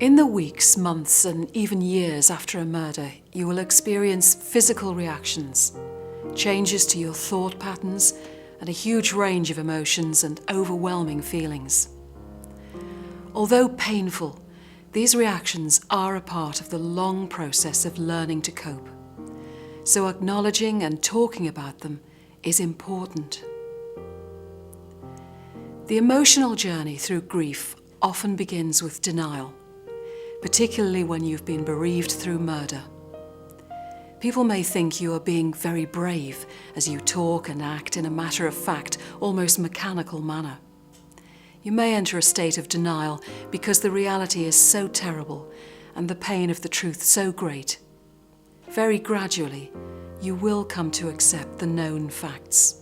In the weeks, months, and even years after a murder, you will experience physical reactions, changes to your thought patterns, and a huge range of emotions and overwhelming feelings. Although painful, these reactions are a part of the long process of learning to cope. So acknowledging and talking about them is important. The emotional journey through grief often begins with denial, particularly when you've been bereaved through murder. People may think you are being very brave as you talk and act in a matter-of-fact, almost mechanical manner. You may enter a state of denial because the reality is so terrible and the pain of the truth so great. Very gradually, you will come to accept the known facts.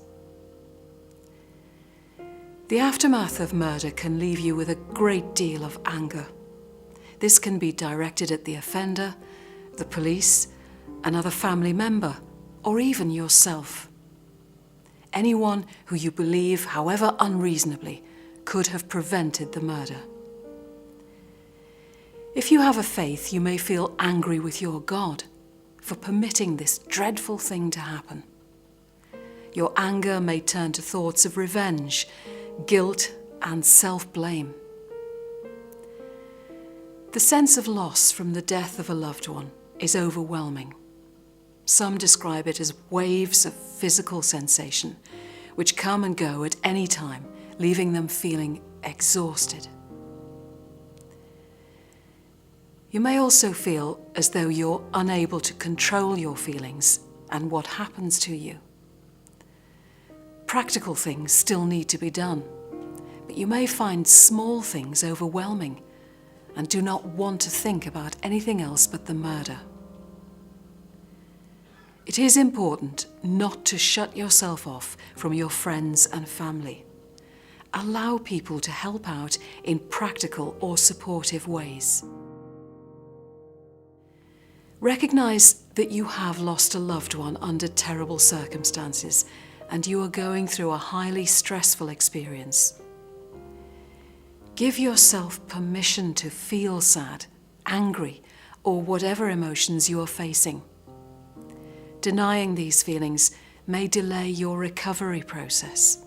The aftermath of murder can leave you with a great deal of anger. This can be directed at the offender, the police, another family member, or even yourself. Anyone who you believe, however unreasonably, could have prevented the murder. If you have a faith, you may feel angry with your God for permitting this dreadful thing to happen. Your anger may turn to thoughts of revenge, guilt, and self-blame. The sense of loss from the death of a loved one is overwhelming. Some describe it as waves of physical sensation, which come and go at any time, leaving them feeling exhausted. You may also feel as though you're unable to control your feelings and what happens to you. Practical things still need to be done, but you may find small things overwhelming and do not want to think about anything else but the murder. It is important not to shut yourself off from your friends and family. Allow people to help out in practical or supportive ways. Recognize that you have lost a loved one under terrible circumstances and you are going through a highly stressful experience. Give yourself permission to feel sad, angry, or whatever emotions you are facing. Denying these feelings may delay your recovery process.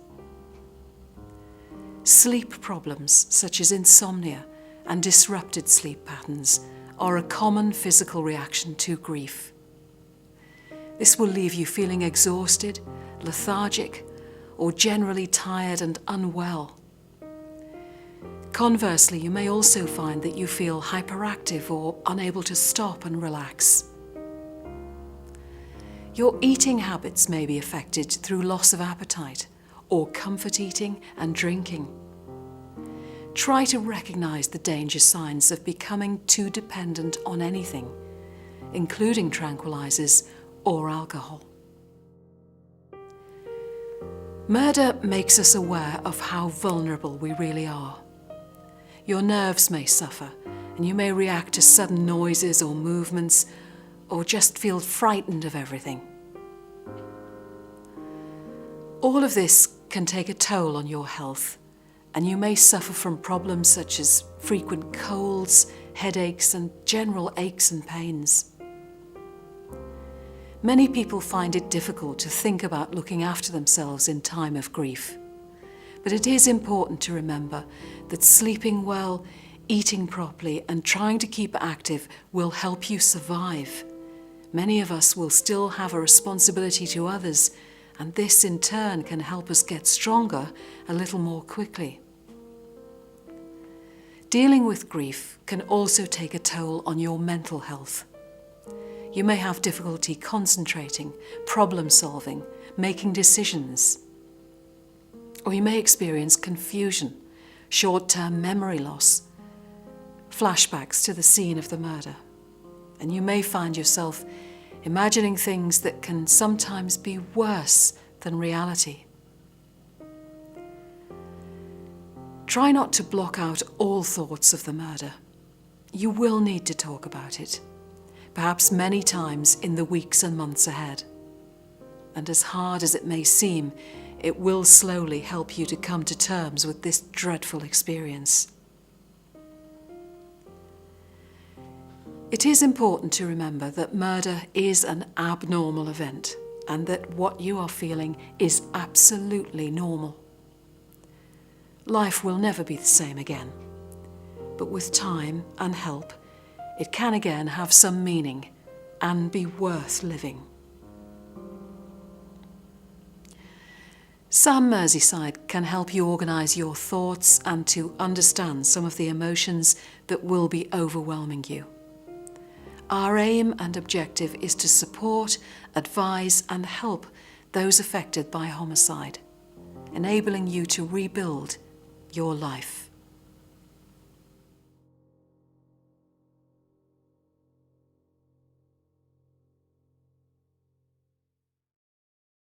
Sleep problems such as insomnia and disrupted sleep patterns are a common physical reaction to grief. This will leave you feeling exhausted, lethargic, or generally tired and unwell. Conversely, you may also find that you feel hyperactive or unable to stop and relax. Your eating habits may be affected through loss of appetite or comfort eating and drinking. Try to recognize the danger signs of becoming too dependent on anything, including tranquilizers or alcohol. Murder makes us aware of how vulnerable we really are. Your nerves may suffer, and you may react to sudden noises or movements, or just feel frightened of everything. All of this can take a toll on your health, and you may suffer from problems such as frequent colds, headaches, and general aches and pains. Many people find it difficult to think about looking after themselves in time of grief. But it is important to remember that sleeping well, eating properly, and trying to keep active will help you survive. Many of us will still have a responsibility to others, and this in turn can help us get stronger a little more quickly. Dealing with grief can also take a toll on your mental health. You may have difficulty concentrating, problem solving, making decisions. Or you may experience confusion, short-term memory loss, flashbacks to the scene of the murder. And you may find yourself imagining things that can sometimes be worse than reality. Try not to block out all thoughts of the murder. You will need to talk about it, perhaps many times in the weeks and months ahead. And as hard as it may seem, it will slowly help you to come to terms with this dreadful experience. It is important to remember that murder is an abnormal event and that what you are feeling is absolutely normal. Life will never be the same again, but with time and help, it can again have some meaning and be worth living. Sam Merseyside can help you organise your thoughts and to understand some of the emotions that will be overwhelming you. Our aim and objective is to support, advise and help those affected by homicide, enabling you to rebuild your life.